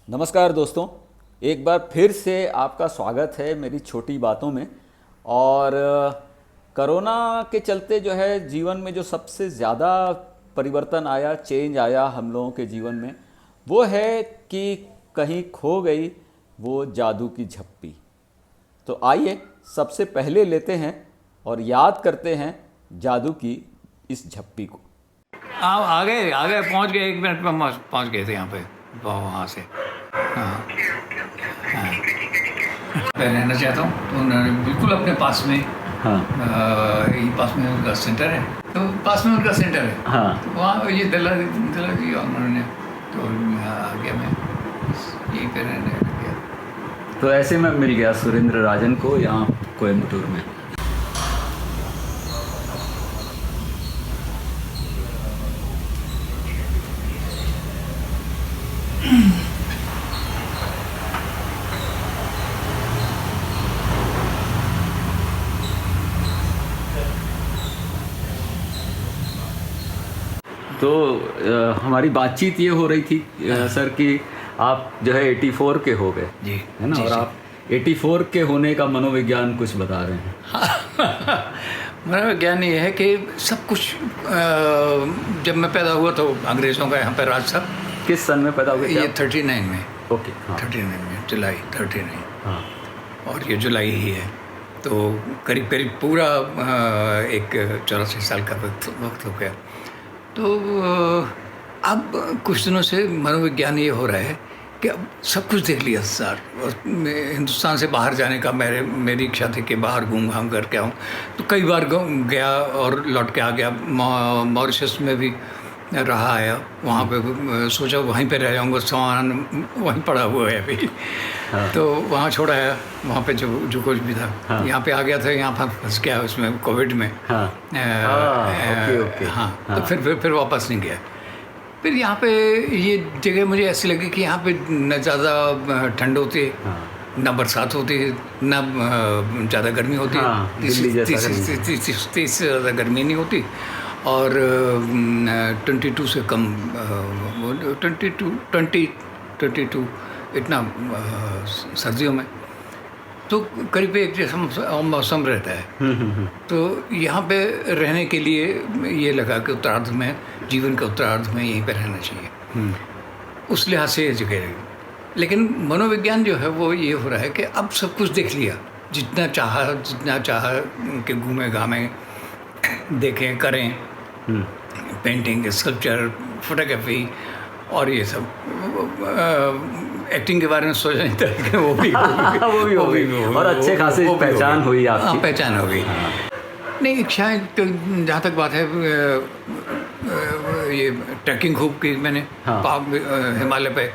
नमस्कार दोस्तों, एक बार फिर से आपका स्वागत है मेरी छोटी बातों में। और कोरोना के चलते जो है जीवन में जो सबसे ज़्यादा परिवर्तन आया, चेंज आया हम लोगों के जीवन में, वो है कि कहीं खो गई वो जादू की झप्पी। तो आइए सबसे पहले लेते हैं और याद करते हैं जादू की इस झप्पी को। आप आ गए पहुंच गए, 1 मिनट में पहुंच गए थे यहाँ पे वहाँ से। हाँ हाँ, मैं रहना चाहता हूँ तो उन्होंने बिल्कुल अपने पास में, हाँ यही पास में उनका सेंटर है, तो पास में उनका सेंटर है। हाँ, तो वहाँ ये दिला दी उन्होंने, तो आ गया मैं यहीं पे रहने लग गया। तो ऐसे में मिल गया सुरेंद्र राजन को यहाँ कोयम्बटूर में। तो हमारी बातचीत ये हो रही थी सर कि आप जो है 84 के हो गए, जी, है ना? जी, और जी। आप 84 के होने का मनोविज्ञान कुछ बता रहे हैं। मेरा ज्ञान ये है कि सब कुछ जब मैं पैदा हुआ तो अंग्रेज़ों का यहाँ पे राज था। किस सन में पैदा हुए थे ये आप? 39 में, ओके, हाँ 39 में, जुलाई 39, हाँ और ये जुलाई ही है। तो करीब करीब पूरा एक 84 साल का वक्त हो गया। तो अब कुछ दिनों से मनोविज्ञान ये हो रहा है कि अब सब कुछ देख लिया सर, और हिंदुस्तान से बाहर जाने का मेरी इच्छा थी कि बाहर घूम घाम करके आऊँ। तो कई बार गया और लौट के आ गया। मॉरिशस में भी रहा आया, वहाँ पे सोचा वहीं पे रह जाऊँगा, सामान वहीं पड़ा हुआ है अभी। हाँ। तो वहाँ छोड़ा है, वहाँ पे जो कुछ भी था। हाँ। यहाँ पे आ गया था, यहाँ पर फंस गया उसमें कोविड में। हाँ ओके। हाँ, तो फिर वापस नहीं गया। फिर यहाँ पे ये जगह मुझे ऐसी लगी कि यहाँ पे न ज़्यादा ठंड होती है, न बरसात होती है, न ज़्यादा गर्मी होती है। हाँ, दिल्ली जैसा गर्मी। 30 से ज़्यादा गर्मी नहीं होती, और 22 से कम, 22 इतना सर्दियों में तो करीब एक जैसा मौसम रहता है। तो यहाँ पे रहने के लिए ये लगा कि उत्तरार्ध में, जीवन के उत्तरार्ध में यहीं पे रहना चाहिए। उस लिहाज से ये जगह रही। लेकिन मनोविज्ञान जो है वो ये हो रहा है कि अब सब कुछ देख लिया, जितना चाहा कि घूमे घामें, देखें, करें, पेंटिंग, स्कल्पचर, फोटोग्राफी और ये सब। एक्टिंग के बारे में सोचा नहीं था कि वो भी वो भी और अच्छे खासे पहचान हुई आपकी। हाँ, पहचान हो गई। नहीं, इच्छाएँ तो जहाँ तक बात है, ये ट्रैकिंग खूब की मैंने। हाँ। हिमालय पे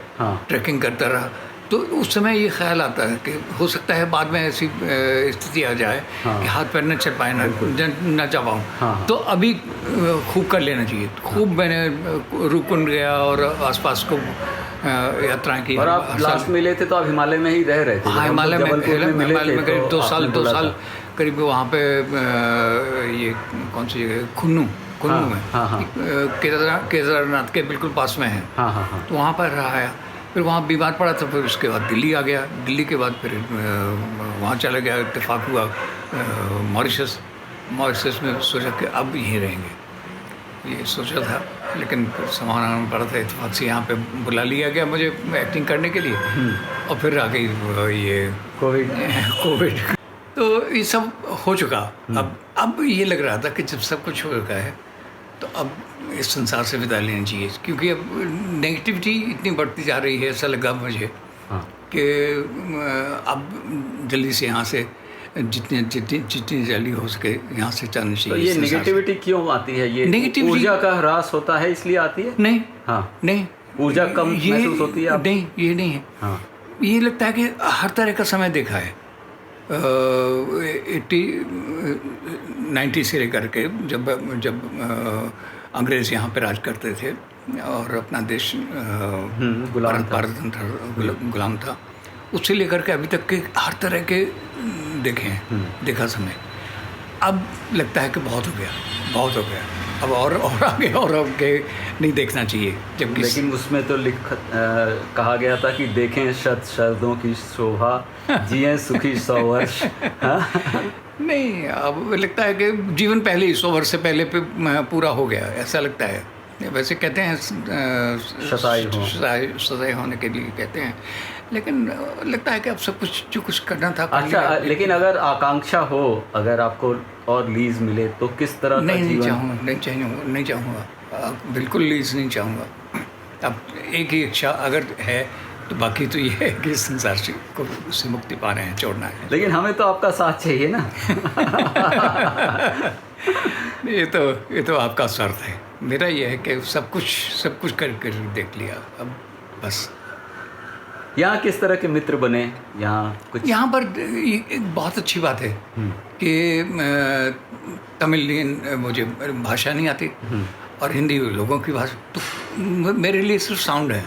ट्रैकिंग करता रहा। तो उस समय ये ख्याल आता है कि हो सकता है बाद में ऐसी स्थिति आ जाए कि हाथ पैर न चल पाए, न जा पाऊँ। तो अभी खूब कर लेना चाहिए। खूब मैंने रुकुंड गया और आसपास को यात्राएं की। और आप लास्ट मिले थे तो आप हिमालय में ही रह रहे थे? हाँ, हिमालय में करीब 2 साल करीब वहाँ पे ये कौन सी जगह, कुन्नू में, केदारनाथ के बिल्कुल पास में है। तो वहाँ पर रहा है। फिर वहाँ बीमार पड़ा था, फिर उसके बाद दिल्ली आ गया। दिल्ली के बाद फिर वहाँ चला गया, इत्तेफाक हुआ मॉरिशस में। सोचा कि अब यहीं रहेंगे, ये सोचा था। लेकिन फिर सामान आना पड़ा था, इत्तेफाक से यहाँ पे बुला लिया गया मुझे एक्टिंग करने के लिए। और फिर आ गई ये कोविड। तो ये सब हो चुका। अब ये लग रहा था कि जब सब कुछ हो चुका है तो अब इस संसार से विदा लेनी चाहिए, क्योंकि अब नेगेटिविटी इतनी बढ़ती जा रही है। ऐसा लगा मुझे कि अब जल्दी से यहाँ से जितनी जल्दी हो सके यहाँ से जानी चाहिए। तो ये नेगेटिविटी क्यों आती है? ये नेगेटिविटी ऊर्जा का ह्रास होता है इसलिए आती है? नहीं, हाँ, नहीं, ऊर्जा कम महसूस होती है? नहीं, ये नहीं है। हाँ, ये लगता है कि हर तरह का समय देखा है। 90 से लेकर के जब अंग्रेज़ यहाँ पे राज करते थे और अपना देश गुलाम था, उससे लेकर के अभी तक के हर तरह के देखे हैं, देखा समय। अब लगता है कि बहुत हो गया। बहुत हो गया, अब और आगे और आगे नहीं देखना चाहिए। जबकि लेकिन उसमें तो कहा गया था कि देखें शत शरदों की शोभा, जिए सुखी 100 वर्ष। हाँ? नहीं, अब लगता है कि जीवन पहले ही 100 वर्ष से पहले पे पूरा हो गया, ऐसा लगता है। वैसे कहते हैं सदाई होने के लिए कहते हैं, लेकिन लगता है कि अब सब कुछ जो कुछ करना था कर लिया। लेकिन अगर आकांक्षा हो, अगर आपको और लीज मिले तो किस तरह का जीवन? नहीं चाहूँगा, बिल्कुल लीज नहीं चाहूँगा। अब एक ही इच्छा अगर है तो बाकी तो ये है कि संसार से मुक्ति पा रहे हैं, छोड़ना है। लेकिन हमें तो आपका साथ चाहिए ना। ये तो आपका स्वार्थ है। मेरा ये है कि सब कुछ कर देख लिया, अब बस। यहाँ किस तरह के मित्र बने? यहाँ पर एक बहुत अच्छी बात है कि तमिल मुझे भाषा नहीं आती और हिंदी लोगों की भाषा, तो मेरे लिए सिर्फ साउंड है।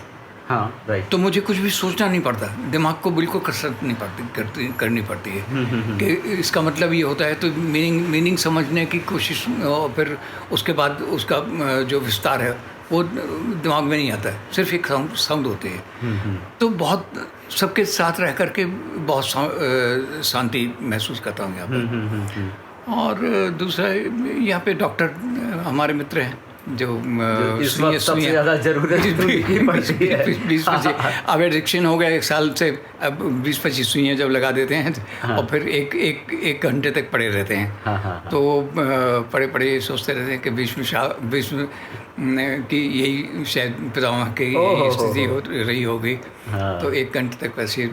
हाँ, राइट। तो मुझे कुछ भी सोचना नहीं पड़ता, दिमाग को बिल्कुल कसरत नहीं करनी पड़ती है कि इसका मतलब ये होता है, तो मीनिंग समझने की कोशिश, और फिर उसके बाद उसका जो विस्तार है वो दिमाग में नहीं आता है, सिर्फ एक साउंड होते हैं। तो बहुत सबके साथ रह करके बहुत शांति महसूस करता हूँ यहाँ पर। और दूसरा, यहाँ पे डॉक्टर हमारे मित्र हैं जो इस वक्त सबसे ज़्यादा ज़रूरत की पड़ती है। 20-25 अब एडिक्शन हो गया 1 साल से, अब 20-25 सुइयाँ जब लगा देते हैं और फिर एक घंटे तक पड़े रहते हैं। तो पड़े सोचते रहते हैं कि बीच में कि यही शायद पितामह की स्थिति हो रही होगी। तो 1 घंटे तक वैसे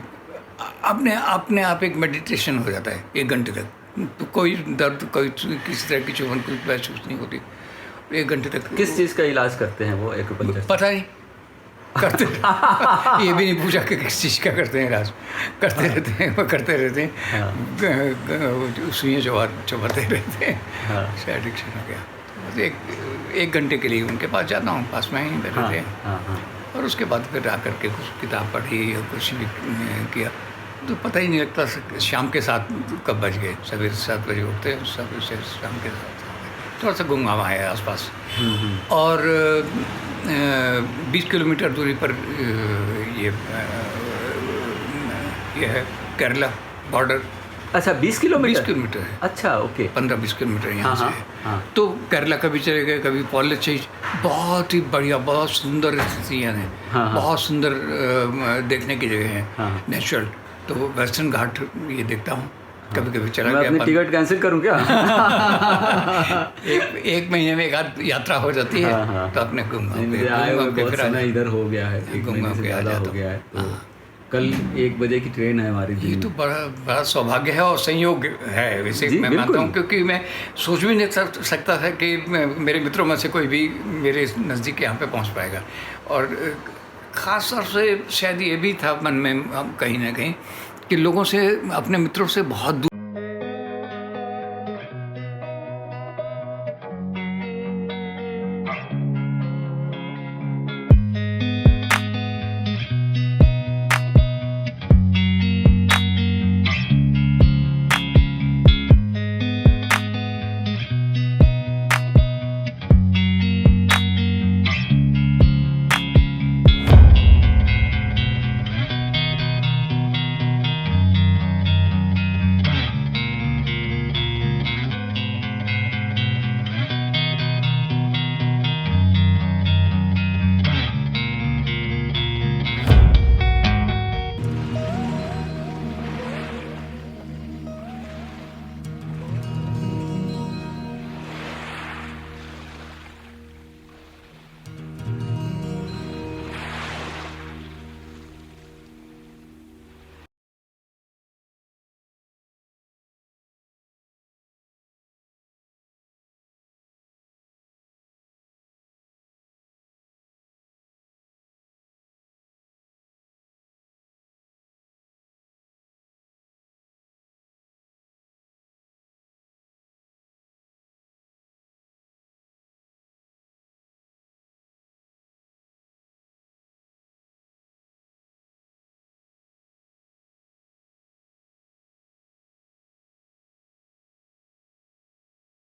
अपने आप एक मेडिटेशन हो जाता है 1 घंटे तक। तो कोई दर्द, कोई किसी तरह की चुभन, कुछ महसूस नहीं होती 1 घंटे तक। किस चीज़ का इलाज करते हैं वो एक्यूपंक्चर? पता नहीं करते। ये भी नहीं पूछा कि किस चीज़ का करते हैं इलाज, करते रहते हैं, सुइयाँ चबाते रहते हैं। एडिक्शन हो गया। तो 1 घंटे के लिए उनके पास जाता हूँ, पास में ही बैठे थे। और उसके बाद फिर आकर के कुछ किताब पढ़ी या कुछ भी किया, तो पता ही नहीं लगता शाम के 7 कब बज गए। सवेरे 7 बजे उठते हैं, सवेरे से शाम के 7 थोड़ा सा गुमगामा है आसपास। और 20 किलोमीटर दूरी पर ये है केरला बॉर्डर। अच्छा, 20 किलोमीटर? 20 किलोमीटर है। अच्छा, ओके। 15-20 किलोमीटर यहाँ से है। तो केरला कभी चले गए, कभी पॉलिचीज, बहुत ही बढ़िया, बहुत सुंदर स्थितियाँ हैं, बहुत सुंदर देखने की जगह है, नेचुरल। तो वेस्टर्न घाट ये देखता हूँ, कभी चला गया। अपनी टिकट कैंसिल करूं क्या? एक महीने में 1 आध यात्रा हो जाती है। तो अपने घूम के इधर हो गया है, 1 महीने से ज़्यादा हो गया है। तो कल 1 बजे की ट्रेन है हमारी। ये तो बड़ा सौभाग्य है और संयोग है वैसे, मैं मानता हूँ, क्योंकि मैं सोच भी नहीं सकता था कि मेरे मित्रों में से कोई भी मेरे नज़दीक यहाँ पे पहुँच पाएगा। और ख़ास तौर से शायद ये भी था मन में कहीं ना कहीं कि लोगों से, अपने मित्रों से बहुत दूर